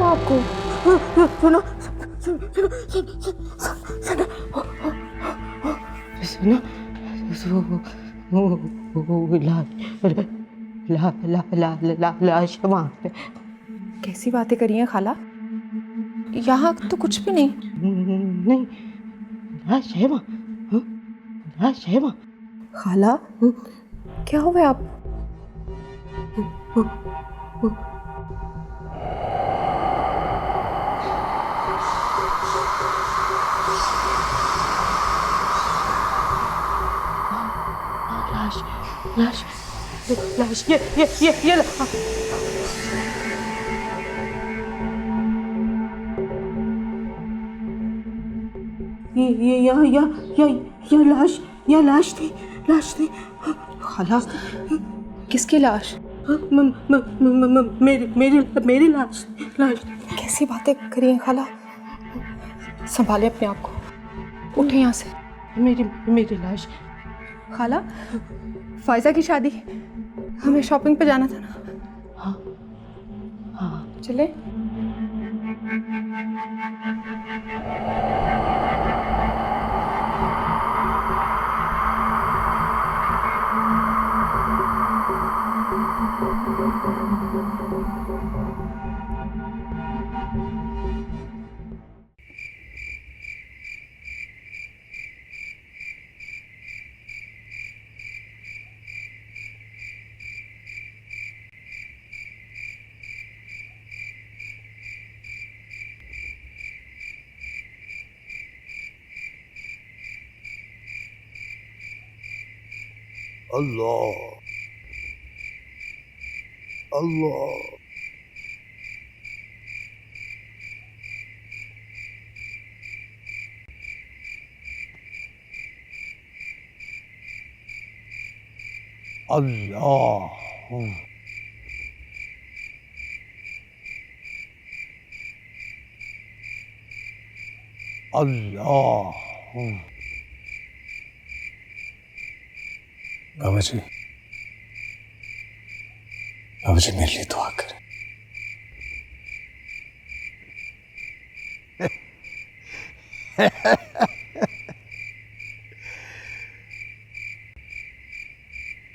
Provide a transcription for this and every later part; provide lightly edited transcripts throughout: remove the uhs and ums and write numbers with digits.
हुआ आपको? सुनो सुनो सुनो सुनो सुनो लाश है वहाँ पे। कैसी बातें करी हैं खाला? यहाँ तो कुछ भी नहीं। नहीं, लाश है वहाँ, लाश है वहाँ। खाला क्या हुआ है आप? लाश लाश लाश ये ये लाश थी खाला किसकी लाश? मेरी लाश। कैसी बातें करी हैं खाला? संभाले अपने आप को, उठे यहाँ से। मेरी लाश। खाला फायजा की शादी, हमें शॉपिंग पे जाना था ना। हाँ चले? अल्लाह अल्लाह अल्लाह अल्लाह। बाबा जी मेरे लिए दुआ करें।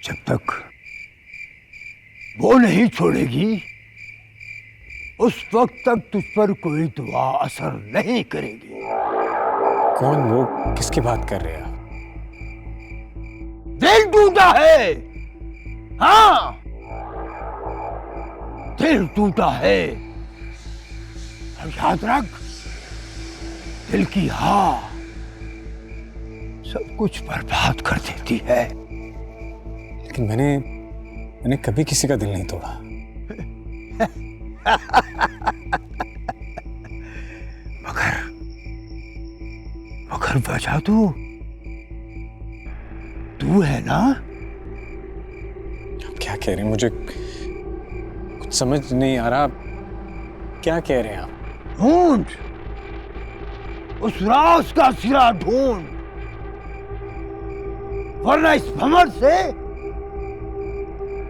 जब तक वो नहीं छोड़ेगी उस वक्त तक तुझ पर कोई दुआ असर नहीं करेगी। कौन वो? किसकी बात कर रहे हैं आप? दिल टूटा है, हाँ दिल टूटा है। और याद रख, दिल की हाँ सब कुछ बर्बाद कर देती है। लेकिन मैंने कभी किसी का दिल नहीं तोड़ा। मगर वजह तू है ना? आप क्या कह रहे हैं? मुझे कुछ समझ नहीं आ रहा। आप क्या कह रहे हैं आप? ढूंढ उस राज का सिरा ढूंढ, वरना इस भंवर से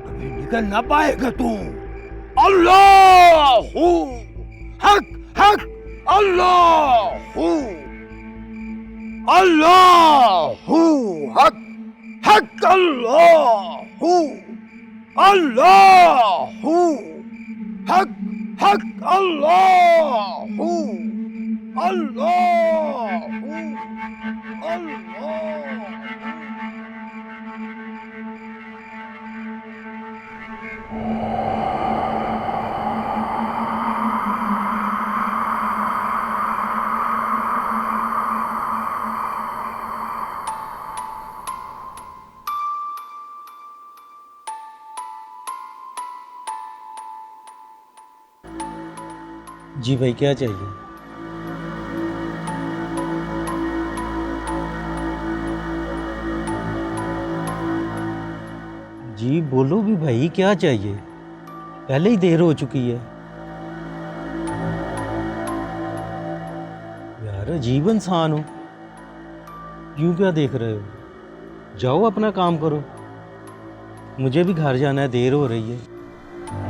कभी निकल ना पाएगा तू। अल्लाहू हक हक अल्लाहू अल्लाहू हक हक अल्लाहू अल्लाहू हक हक अल्लाहू अल्लाहू अल्लाह। जी भाई, क्या चाहिए? जी बोलो भी भाई, क्या चाहिए? पहले ही देर हो चुकी है यार। अजीब इंसान हो, क्यों क्या देख रहे हो? जाओ अपना काम करो, मुझे भी घर जाना है, देर हो रही है। क्या? जी बोलो भी भाई, क्या चाहिए? पहले ही देर हो चुकी है यार। अजीब इंसान हो, क्यों क्या देख रहे हो? जाओ अपना काम करो, मुझे भी घर जाना है, देर हो रही है। क्या? क्या? क्या? क्या? क्या? क्या? क्या? क्या? क्या? क्या? क्या? देर हो रही है।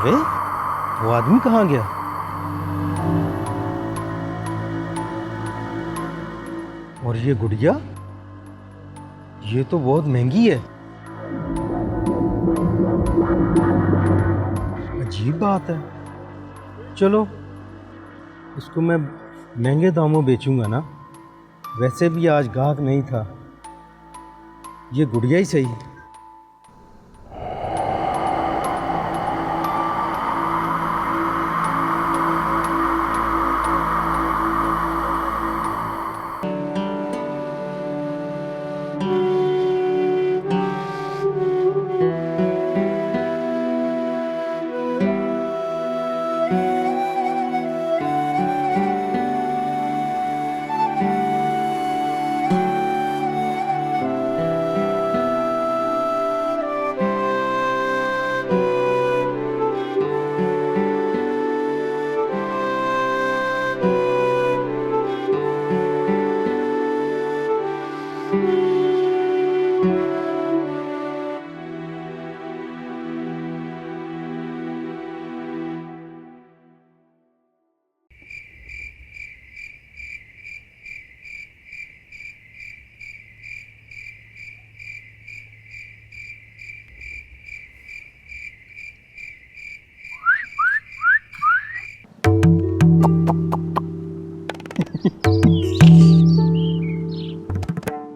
अरे वो आदमी कहाँ गया? और ये गुड़िया, ये तो बहुत महंगी है। अजीब बात है। चलो इसको मैं महंगे दामों बेचूंगा ना, वैसे भी आज गाहक नहीं था, ये गुड़िया ही सही।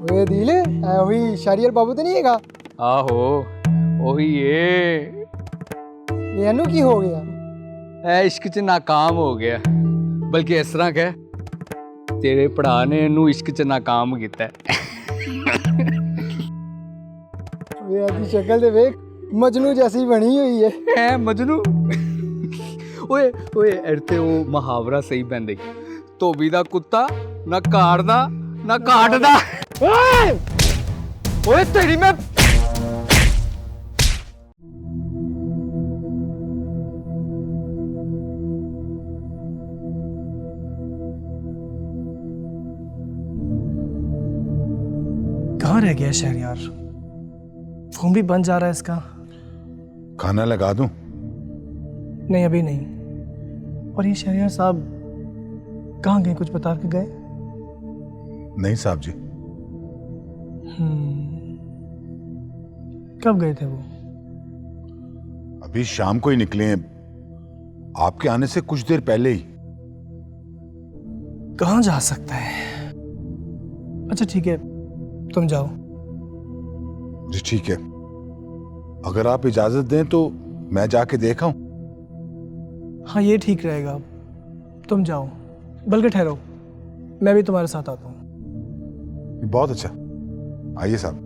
ਓਏ ਦੀਲ ਐ ਉਹੀ ਸ਼ਰੀਅਰ ਬਾਬੂ ਤੇ ਨਹੀਂ ਹੈਗਾ? ਆਹੋ ਉਹੀ ਏ। ਇਹਨੂੰ ਕੀ ਹੋ ਗਿਆ? ਐ ਇਸ਼ਕ 'ਚ ਨਾਕਾਮ ਹੋ ਗਿਆ, ਬਲਕਿ ਇਸ ਤਰ੍ਹਾਂ ਕਹਿ, ਤੇਰੇ ਭਰਾ ਨੇ ਇਹਨੂੰ ਇਸ਼ਕ 'ਚ ਨਾਕਾਮ ਕੀਤਾ। ਓਏ ਆਦੀ ਸ਼ਕਲ ਤੇ ਵੇਖ, ਮਜਨੂ ਜੈਸੀ ਬਣੀ ਹੋਈ ਹੈ। ਐ ਮਜਨੂ। ਓਏ ਓਏ ਇੱਥੇ ਉਹ ਮੁਹਾਵਰਾ ਸਹੀ ਪੈਂਦਾ, ਧੋਬੀ ਦਾ ਕੁੱਤਾ ਨਾ ਘਾੜ ਦਾ ਨਾ ਘਾਟ ਦਾ। ਓਏ ਓਏ ਤੇਰੀ ਮੈਂ कहाँ रह गया शहरयार? फोन भी बंद जा रहा है इसका। खाना लगा दूं? नहीं अभी नहीं। और ये शहरयार साहब कहाँ गए, कुछ बता के गए? नहीं साहब जी। कब गए थे वो? अभी शाम को ही निकले हैं, आपके आने से कुछ देर पहले ही। कहाँ जा सकता है? अच्छा ठीक है, तुम जाओ। जी ठीक है, अगर आप इजाजत दें तो मैं जाके देखा हूं। हाँ ये ठीक रहेगा, तुम जाओ। बल्कि ठहरो, मैं भी तुम्हारे साथ आता हूँ। बहुत अच्छा, आइए साहब।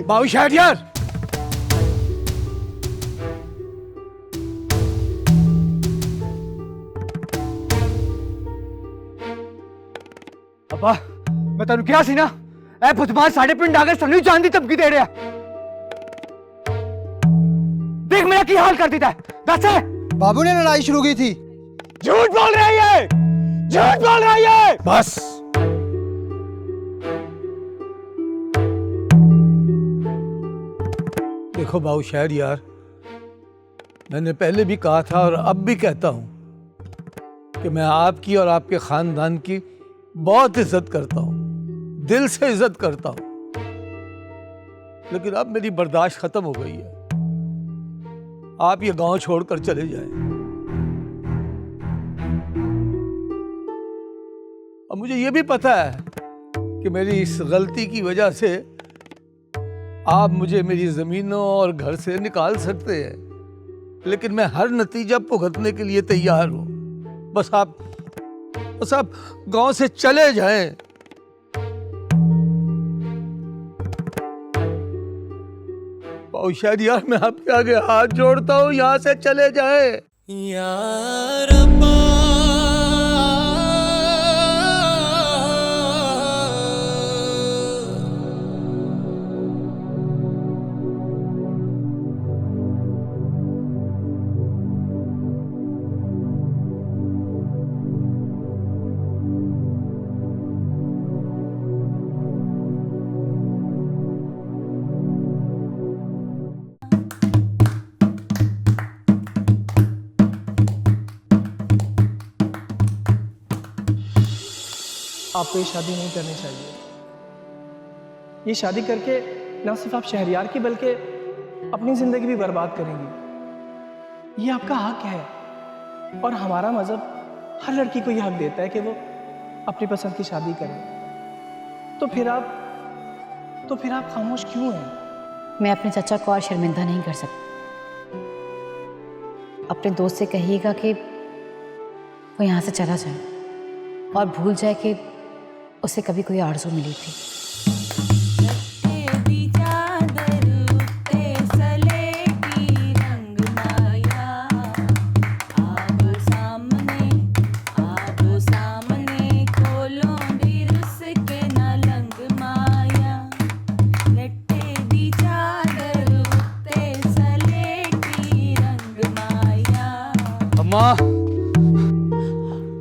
बाबू शहरयार, अब्बा मैं तेन क्या सी ना, ए बदमाश साढ़े पिंड आके सानू जान दी धमकी दे रहा। देख मेरा की हाल कर दिता है, दस है। बाबू ने लड़ाई शुरू की थी। झूठ बोल रही है, झूठ बोल रही है। बस देखो बाबू शहरयार, मैंने पहले भी कहा था और अब भी कहता हूं कि मैं आपकी और आपके खानदान की बहुत इज्जत करता हूं, दिल से इज्जत करता हूं, लेकिन अब मेरी बर्दाश्त खत्म हो गई है। आप ये गांव छोड़कर चले जाएं। अब मुझे ये भी पता है कि मेरी इस गलती की वजह से आप मुझे मेरी जमीनों और घर से निकाल सकते हैं, लेकिन मैं हर नतीजा भुगतने के लिए तैयार हूं। बस आप गांव से चले जाएं। शहरयार मैं आपके आगे हाथ जोड़ता हूं, यहां से चले जाएं। यार अब्बा आपको ये शादी नहीं करनी चाहिए। ये शादी करके ना सिर्फ आप शहरयार की बल्कि अपनी ज़िंदगी भी बर्बाद करेंगी। ये आपका हक है और हमारा मज़हब हर लड़की को ये हक देता है कि वो अपनी पसंद की शादी करे। तो फिर आप खामोश क्यों हैं? मैं अपने चाचा को और शर्मिंदा नहीं कर सकती। अपने दोस्त से कहिएगा कि वो यहाँ से चला जाए और भूल जाए कि उसे कभी कोई आरज़ू मिली थी।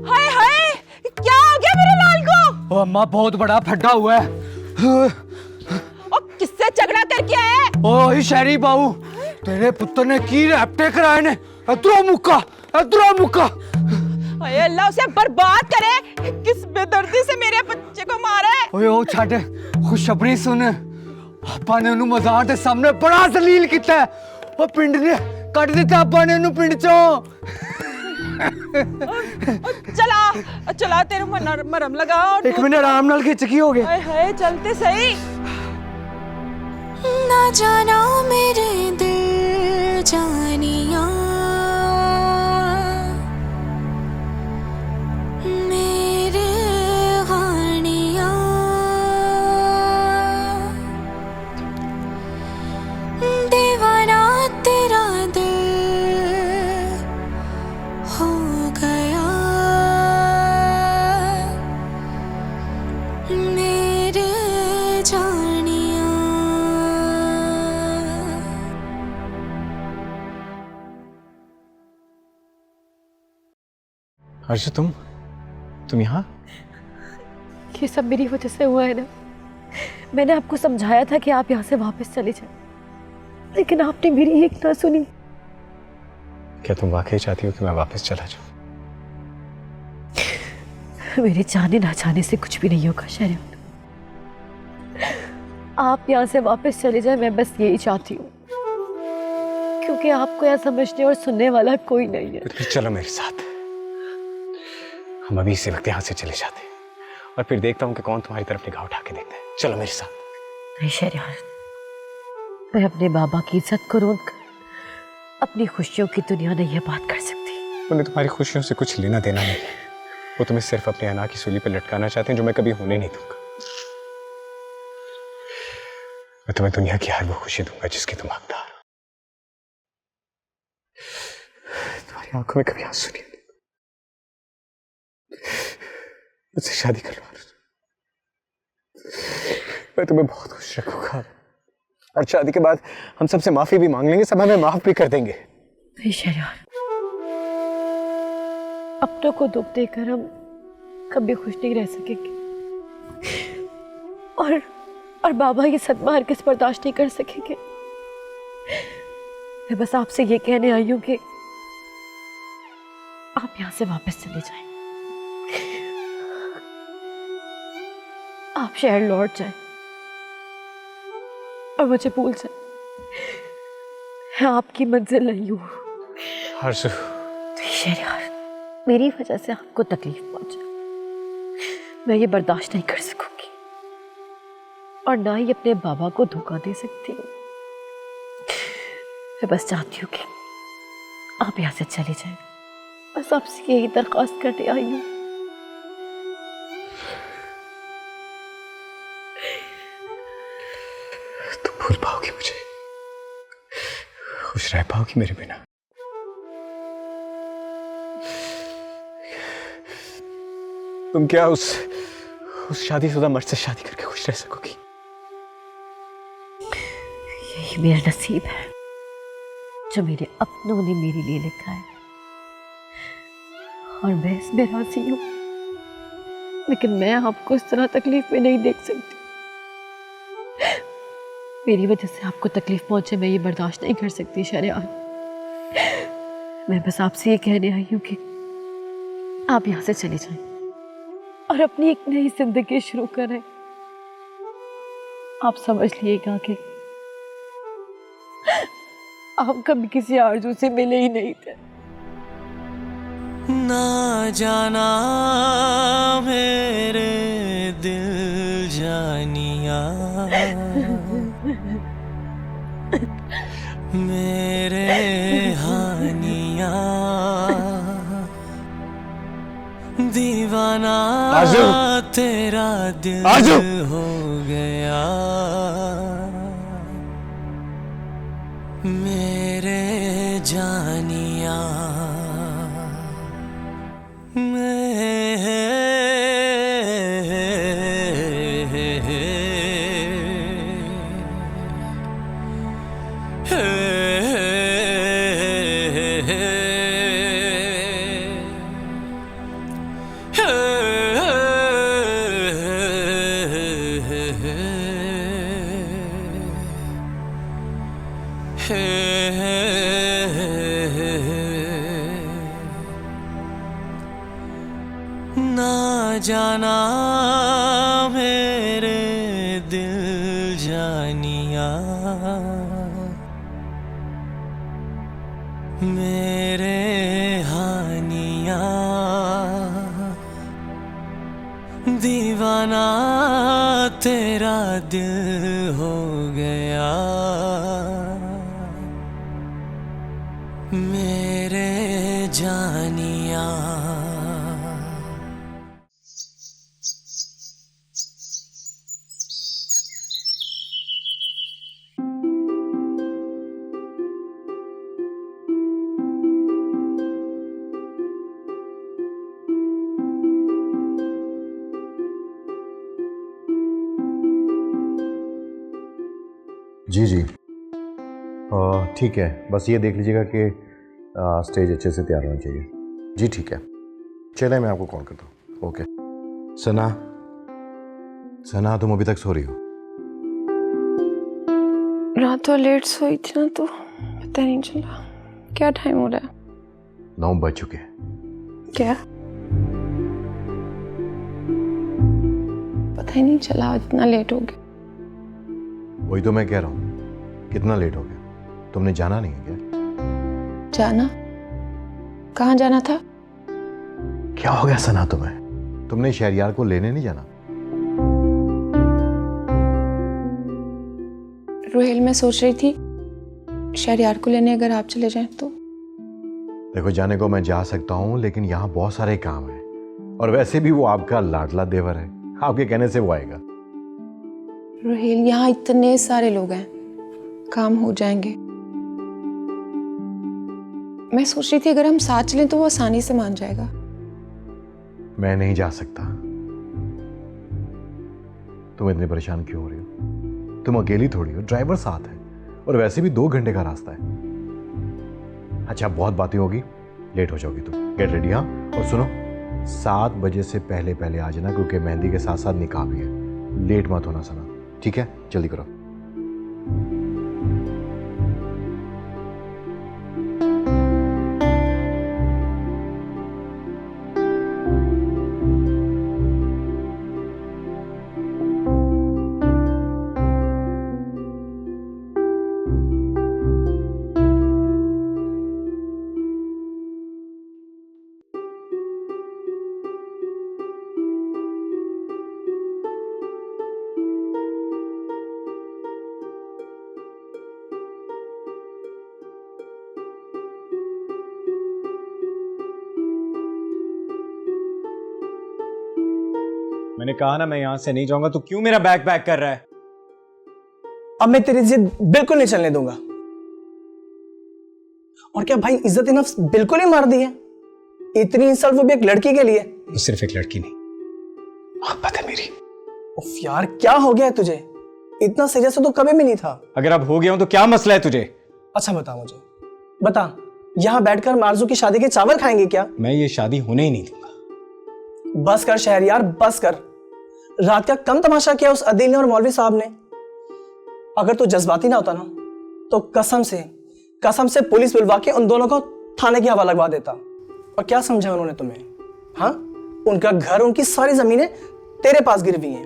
हाय हाय, क्या हो गया मेरे लाल को? ओ अम्मा, बहुत बड़ा फड्डा हुआ है। ओ किससे झगड़ा करके आया? ओ शहरी बाबू, तेरे पुत्र ने की रैप्टे कराए ने। इधरों मुक्का। ओए अल्लाह उसे बर्बाद करे। किस बेदर्दी से मेरे बच्चे को मारा है? ओए ओ छाटे, खुशखबरी सुन। आपा ने उन्हें मज़ार के सामने बड़ा जलील किया है। ओ पिंड ने कट दिता आपा ने उन्हें पिंड चों। चला तेरे मरम लगा। एक मिनट आराम नाल खिंच की हो गए। हाय हाय, चलते सही। ना जाना मेरे दिल जानिया, मेरे गानिया, दीवाना तेरा दिल हो गया, मेरे जानिया। हर्ष, तुम यहाँ? ये सब मेरी वजह से हुआ है ना। मैंने आपको समझाया था कि आप यहाँ से वापस चले जाएं, लेकिन आपने मेरी एक ना सुनी। क्या तुम वाकई चाहती हो कि मैं वापस चला जाऊं? मेरे जाने ना जाने से कुछ भी नहीं होगा शहरयार। आप यहाँ से वापस चले जाएं, मैं बस यही चाहती हूँ, क्योंकि आपको यहाँ समझने और सुनने वाला कोई नहीं है। तो फिर चलो मेरे साथ। हम अभी इसी वक्त यहाँ से चले जाते हैं और फिर देखता हूँ कि कौन तुम्हारी तरफ निगाह उठा के देखता है। चलो मेरे साथ। नहीं शहरयार, मैं अपने बाबा की इज्जत को रोक अपनी खुशियों की दुनिया में ये बात कर सकती। उन्हें तुम्हारी खुशियों से कुछ लेना देना नहीं है। वो तुम्हें सिर्फ अपने अना की सूली पर लटकाना चाहते हैं, जो मैं कभी होने नहीं दूंगा। मैं तुम्हें दुनिया की हर वो खुशी दूंगा जिसकी तुम हकदार हो। तुम्हारी आंखों में कभी आंसू नहीं। मुझसे शादी करवा। मैं तुम्हें बहुत खुश रखूंगा और शादी के बाद हम सबसे माफी भी मांग लेंगे, सब हमें माफ भी कर देंगे। नहीं शहरयार, अपनों को दुख देकर हम कभी खुश नहीं रह सकेंगे और बाबा ये सदमा हरगिज़ बर्दाश्त नहीं कर सकेंगे। मैं बस आपसे ये कहने आई हूं कि आप यहां से वापस चले जाएं। आप शहर लौट जाएं और मुझे भूल जाएं। मैं आपकी मंजिल नहीं हूं। हर्षु, शहरयार, मेरी वजह से आपको तकलीफ पहुंचा, मैं ये बर्दाश्त नहीं कर सकूंगी और ना ही अपने बाबा को धोखा दे सकती हूँ। मैं बस चाहती हूँ कि आप यहाँ से चले जाएं। बस आपसे यही दरख्वास्त करने आई हूँ। तुम भूल पाओगी मुझे, खुश रह पाओगी मेरे बिना। तुम क्या उस शादीशुदा मर्द से शादी करके खुश रह सकोगी? यही मेरा नसीब है जो मेरे अपनों ने मेरे लिए लिखा है और मैं इसमें राजी हूँ। लेकिन मैं आपको इस तरह तकलीफ में नहीं देख सकती। मेरी वजह से आपको तकलीफ पहुंचे, मैं ये बर्दाश्त नहीं कर सकती शहरयार। मैं बस आपसे ये कहने आई हूँ कि आप यहाँ से चले जाएं। और अपनी एक नई जिंदगी शुरू करें। आप समझ लीजिएगा कि आप कभी किसी आरज़ू से मिले ही नहीं थे। ना जाना मेरे दिल जानिया, मेरे हानिया, दीवाना तेरा दिल हो गया, मेरे जानिया। ना जाना मेरे दिल जानिया, मेरे हानिया, दीवाना तेरा दिल हो गया, मेरे जानिया। जी जी ठीक है, बस ये देख लीजिएगा कि स्टेज अच्छे से तैयार होना चाहिए। जी ठीक है, चले मैं आपको कॉल करता हूँ। ओके। सना, सना तुम अभी तक सो रही हो? रात तो लेट सोई थी ना, तो पता नहीं चला। क्या टाइम हो रहा है? 9 बज चुके हैं। क्या पता ही नहीं चला, इतना लेट हो गया। वही तो मैं कह रहा हूँ, कितना लेट हो गया। तुमने जाना नहीं है क्या? जाना? कहाँ जाना था? क्या हो गया सना तुम्हें? तुमने शहरयार को लेने नहीं जाना? रोहेल, मैं सोच रही थी शहरयार को लेने अगर आप चले जाएं तो। देखो, जाने को मैं जा सकता हूँ, लेकिन यहाँ बहुत सारे काम हैं, और वैसे भी वो आपका लाडला देवर है, आपके कहने से वो आएगा। रोहेल, यहाँ इतने सारे लोग हैं, काम हो जाएंगे। मैं सोच रही थी अगर हम साथ चलें तो वो आसानी से मान जाएगा। मैं नहीं जा सकता। तुम इतनी परेशान क्यों हो रही हो? तुम अकेली थोड़ी हो, ड्राइवर साथ है, और वैसे भी 2 घंटे का रास्ता है। अच्छा, बहुत बातें होगी, लेट हो जाओगी तुम। Get ready. हाँ, और सुनो, 7 बजे से पहले पहले आ जाना, क्योंकि मेहंदी के साथ साथ निकाह भी है। लेट मत होना सना, ठीक है? जल्दी करो। मैंने कहा ना मैं यहां से नहीं जाऊंगा, तो क्यों मेरा बैग पैक कर रहा है? अब मैं तेरी जिद बिल्कुल नहीं चलने दूंगा। और क्या भाई, इज्जत नफ्स बिल्कुल ही मार दी है? इतनी इंसल्ट वो भी एक लड़की के लिए? तो सिर्फ एक लड़की नहीं, मोहब्बत है मेरी। उफ यार, क्या हो गया है तुझे? इतना सीरियस तो कभी भी नहीं था। अगर अब हो गया हूं तो क्या मसला है तुझे? अच्छा बता मुझे, बता, यहाँ बैठकर मार्जू की शादी के चावल खाएंगे क्या? मैं ये शादी होने ही नहीं दूंगा। बस कर शहरयार, बस कर। रात का कम तमाशा किया उस अदील ने और मौलवी साहब ने। अगर तू जज्बाती ना होता ना, तो कसम से पुलिस बुलवा के उन दोनों को थाने की हवा लगवा देता। और क्या समझा उन्होंने तुम्हें? हाँ, उनका घर, उनकी सारी जमीनें तेरे पास गिरवी हैं,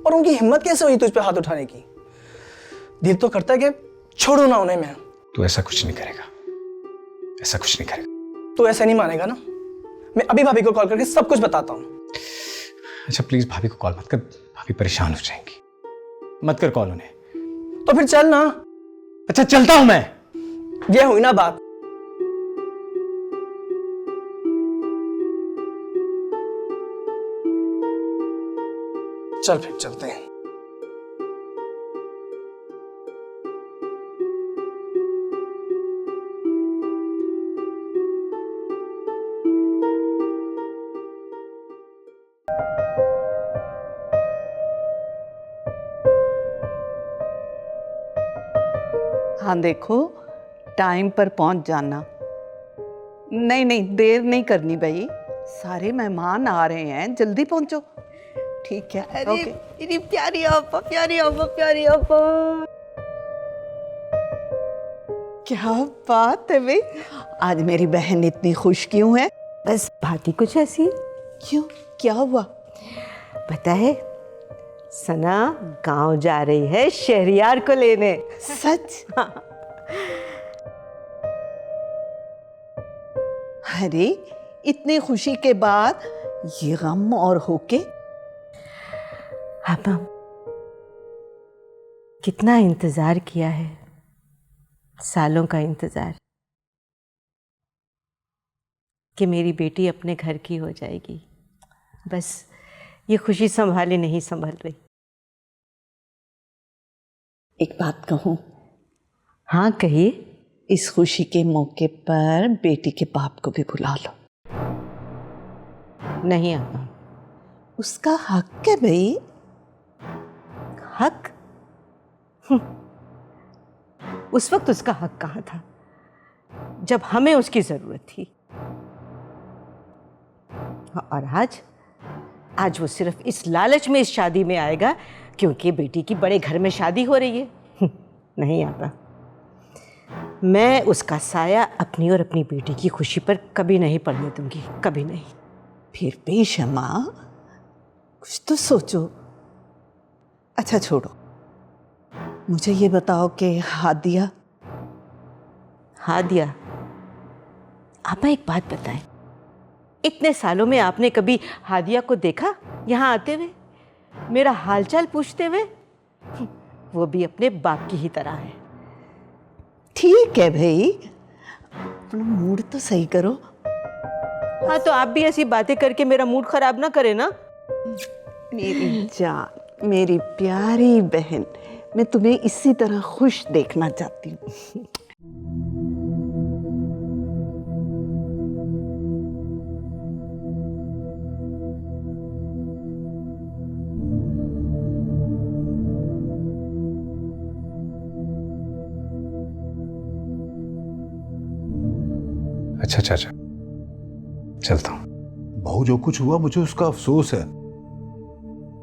और उनकी हिम्मत कैसे हुई तुझ पे हाथ उठाने की? दिल तो करता है कि छोड़ू ना उन्हें मैं। तू ऐसा कुछ नहीं करेगा, ऐसा कुछ नहीं करेगा। तू ऐसा नहीं मानेगा ना? मैं अभी भाभी को कॉल करके सब कुछ बताता हूँ। अच्छा प्लीज भाभी को कॉल मत कर, भाभी परेशान हो जाएंगी। मत कर कॉल उन्हें। तो फिर चल ना। अच्छा चलता हूं मैं। ये हुई ना बात। चल फिर चलते हैं। हाँ देखो, टाइम पर पहुंच जाना। नहीं नहीं, देर नहीं करनी भाई, सारे मेहमान आ रहे हैं, जल्दी पहुंचो। ठीक है। अरे ओके। मेरी प्यारी आपा, प्यारी आपा, प्यारी आपा। क्या बात है भाई, आज मेरी बहन इतनी खुश क्यों है? बस बात ही कुछ ऐसी है। क्यों, क्या हुआ? पता है, सना गांव जा रही है शहरियार को लेने। सच? हाँ। अरे इतनी खुशी के बाद ये गम और होके। आपा, कितना इंतजार किया है, सालों का इंतजार, कि मेरी बेटी अपने घर की हो जाएगी। बस ये खुशी संभाली नहीं संभल रही। एक बात कहूँ? हाँ कहिए। इस खुशी के मौके पर बेटी के बाप को भी बुला लो। नहीं आपा। उसका हक है भाई। हक? उस वक्त उसका हक कहाँ था जब हमें उसकी जरूरत थी। और आज वो सिर्फ इस लालच में इस शादी में आएगा क्योंकि बेटी की बड़े घर में शादी हो रही है। नहीं आता। मैं उसका साया अपनी और अपनी बेटी की खुशी पर कभी नहीं पड़ने दूंगी, कभी नहीं। फिर भी शमा, कुछ तो सोचो। अच्छा छोड़ो, मुझे ये बताओ कि हादिया। हादिया? आपा एक बात बताएं, इतने सालों में आपने कभी हादिया को देखा यहाँ आते हुए, मेरा हालचाल पूछते हुए? वो भी अपने बाप की ही तरह है। ठीक है भाई, अपना मूड तो सही करो। हाँ तो आप भी ऐसी बातें करके मेरा मूड खराब ना करें ना। मेरी जान, मेरी प्यारी बहन, मैं तुम्हें इसी तरह खुश देखना चाहती हूँ। अच्छा चाचा, चलता हूं। बहू, जो कुछ हुआ मुझे उसका अफसोस है।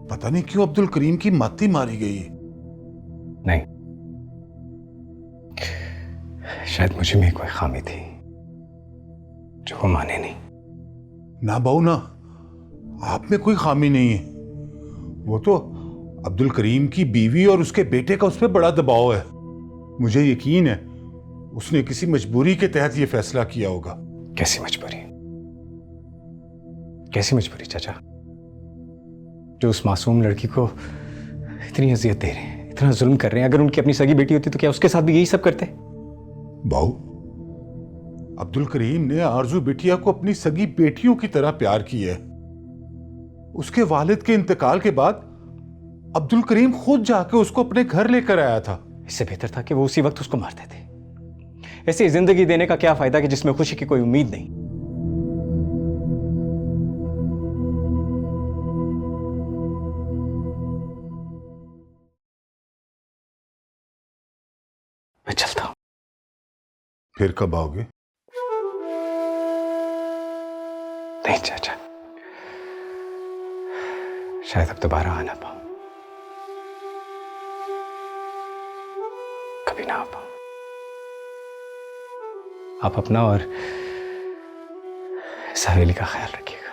पता नहीं क्यों अब्दुल करीम की मत्ती मारी गई। नहीं, शायद मुझे में कोई खामी थी जो वो माने नहीं। ना बहू ना, आप में कोई खामी नहीं है। वो तो अब्दुल करीम की बीवी और उसके बेटे का उस पर बड़ा दबाव है। मुझे यकीन है उसने किसी मजबूरी के तहत ये फैसला किया होगा। कैसी मजबूरी? कैसी मजबूरी चाचा, जो उस मासूम लड़की को इतनी अजियत दे रहे हैं, इतना जुल्म कर रहे हैं? अगर उनकी अपनी सगी बेटी होती तो क्या उसके साथ भी यही सब करते? बहू, अब्दुल करीम ने आरजू बिटिया को अपनी सगी बेटियों की तरह प्यार किया है। उसके वालिद के इंतकाल के बाद अब्दुल करीम खुद जाके उसको अपने घर लेकर आया था। इससे बेहतर था कि वो उसी वक्त उसको मारते थे। ऐसी जिंदगी देने का क्या फायदा कि जिसमें खुशी की कोई उम्मीद नहीं। मैं चलता हूं। फिर कब आओगे? नहीं चाचा, शायद अब दोबारा आ ना पाऊं, कभी ना आ पाऊं। आप अपना और इस हवेली का ख्याल रखिएगा।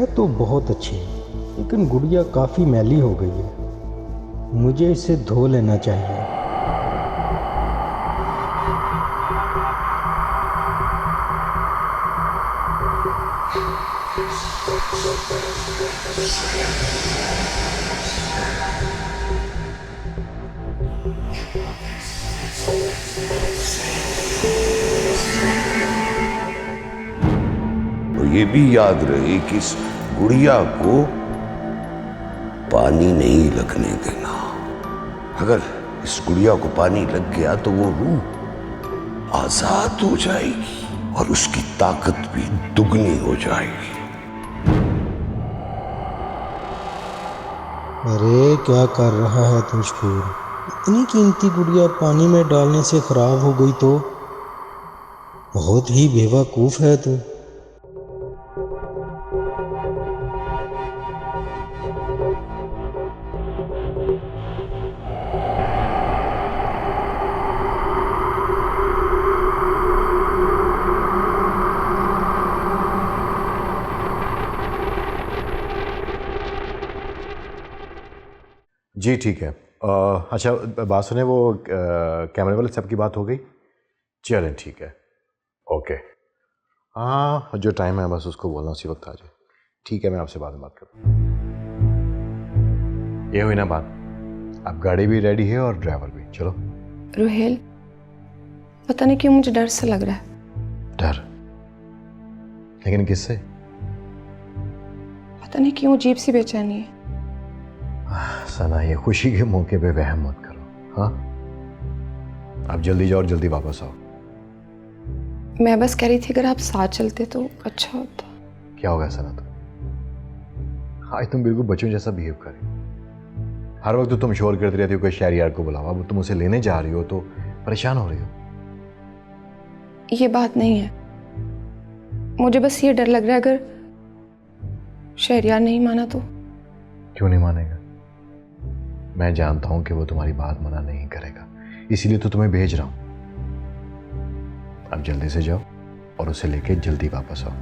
है तो बहुत अच्छी है, लेकिन गुड़िया काफ़ी मैली हो गई है। मुझे इसे धो लेना चाहिए। और ये भी याद रहे कि इस गुड़िया को पानी नहीं लगने देना। अगर इस गुड़िया को पानी लग गया तो वो रूह आजाद हो जाएगी और उसकी ताकत भी दुगनी हो जाएगी। अरे क्या कर रहा है तुझको? इतनी कीमती गुड़िया पानी में डालने से खराब हो गई तो बहुत ही बेवकूफ है तू। जी ठीक है। अच्छा बात सुने, वो कैमरे वाले सब की बात हो गई? चलें ठीक है, ओके। हाँ जो टाइम है बस उसको बोलना उसी वक्त आ जाए। ठीक है, मैं आपसे बाद में बात करूँ। ये हुई ना बात। अब गाड़ी भी रेडी है और ड्राइवर भी। चलो। रोहेल, पता नहीं क्यों मुझे डर सा लग रहा है। डर? लेकिन किससे? पता नहीं क्यों अजीब सी बेचैनी है। सना, ये खुशी के मौके पे वहम मत करो। हाँ, आप जल्दी जाओ और जल्दी वापस आओ। मैं बस कह रही थी अगर आप साथ चलते तो अच्छा होता। क्या होगा सना तुम? आज तुम बिल्कुल बच्चों जैसा बिहेव कर रही हो। हर वक्त तो तुम शोर करती रहती हो कोई शहरियार को बुलाओ। अब तुम उसे लेने जा रही हो तो परेशान हो रही हो। ये बात नहीं है, मुझे बस ये डर लग रहा है अगर शहरियार नहीं माना तो। क्यों नहीं मानेगा? मैं जानता हूं कि वो तुम्हारी बात मना नहीं करेगा, इसीलिए तो तुम्हें भेज रहा हूं। अब जल्दी से जाओ और उसे लेके जल्दी वापस आओ।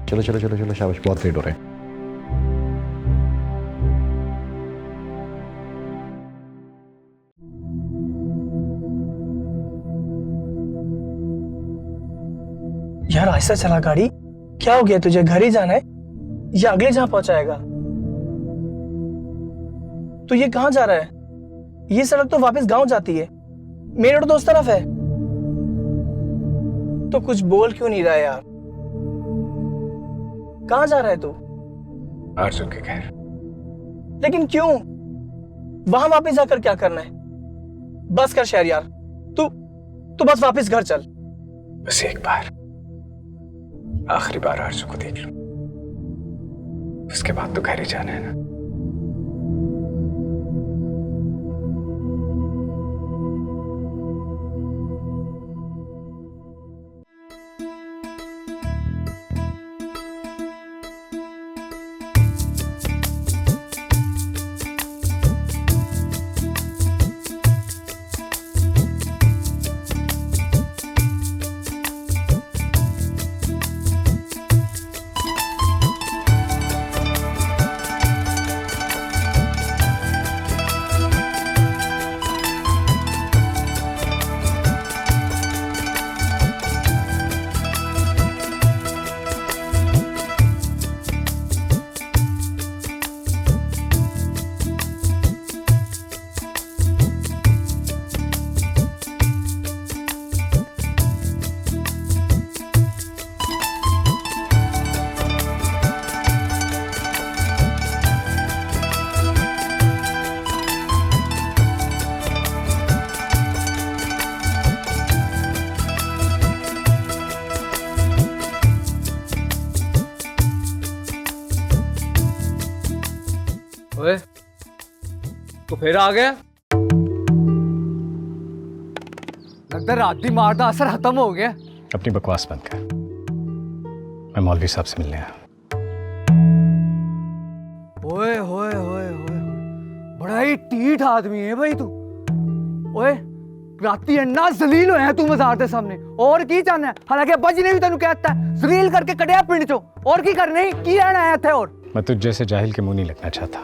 चलो चलो चलो चलो, शाबाश, बहुत लेट हो रहे हैं। यार ऐसा चला गाड़ी, क्या हो गया तुझे? घर ही जाना है या अगले जहां पहुंचाएगा? तो ये कहां जा रहा है? ये सड़क तो वापस गांव जाती है, मेन रोड तो उस तरफ है। तो कुछ बोल क्यों नहीं रहा है यार? कहां जा रहा है तू? अर्जुन के घर। लेकिन क्यों? वहां वापस जाकर क्या करना है? बस कर शहरियार, तू बस वापस घर चल। बस एक बार, आखिरी बार अर्जुन को देख लो, उसके बाद तो घर ही जाना है ना। ओए, तो फिर आ गया? लगता रात दी मार दा असर खत्म हो गया। अपनी बकवास बंद कर, मैं मौलवी साहब से मिलने आया। ओए होए होए होए, बड़ा ही टीठ आदमी है भाई तू। ओए, राती अन्ना जलील होया तू मज़ार दे सामने और की चाहना है? हालांकि अब्बा जी ने भी तेन कहता है जलील करके कटिया पिंड चो और की करने की रहना है इत्थे और मैं तुझ जैसे जाहिल के मुंह नहीं लगना चाहता।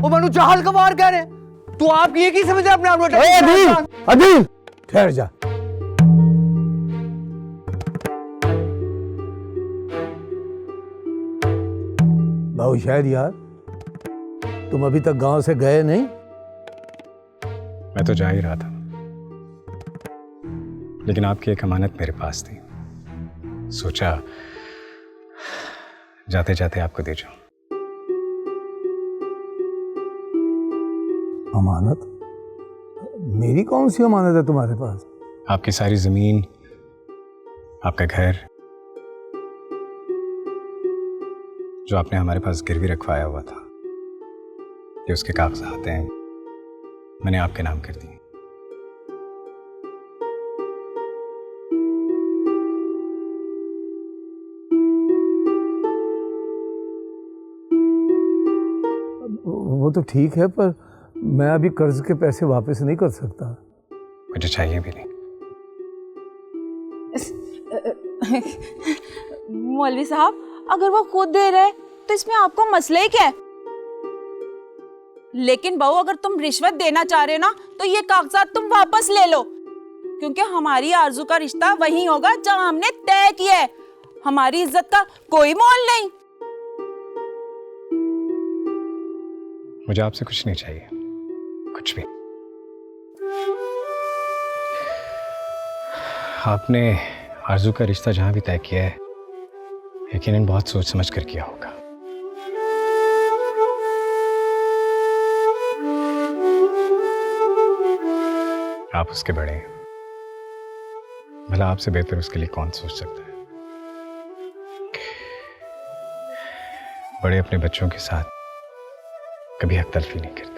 ओ मनु जाहल कबार कह रहे तू आप ये की समझ अपने आप को? अदील ठहर जा। बाबू शायद यार तुम अभी तक गांव से गए नहीं? मैं तो जा ही रहा था, लेकिन आपकी एक अमानत मेरे पास थी, सोचा जाते जाते आपको दे जाऊं। अमानत? मेरी कौन सी अमानत है तुम्हारे पास? आपकी सारी जमीन, आपका घर, जो आपने हमारे पास गिरवी रखवाया हुआ था, ये उसके कागजात हैं, मैंने आपके नाम कर दिए। वो तो ठीक है, पर मैं अभी कर्ज के पैसे वापस नहीं कर सकता। मुझे चाहिए भी नहीं। मौलवी साहब, अगर वो खुद दे रहे तो इसमें आपको मसले ही क्या है? लेकिन बहू, अगर तुम रिश्वत देना चाह रहे हो ना, तो ये कागजात तुम वापस ले लो, क्योंकि हमारी आरजू का रिश्ता वही होगा जहां हमने तय किया है। हमारी इज्जत का कोई मोल नहीं। मुझे आपसे कुछ नहीं चाहिए, कुछ भी। आपने आरजू का रिश्ता जहां भी तय किया है, यकीनन बहुत सोच समझ कर किया होगा। आप उसके बड़े हैं, भला आपसे बेहतर उसके लिए कौन सोच सकता है। बड़े अपने बच्चों के साथ कभी हक तलफी नहीं करते।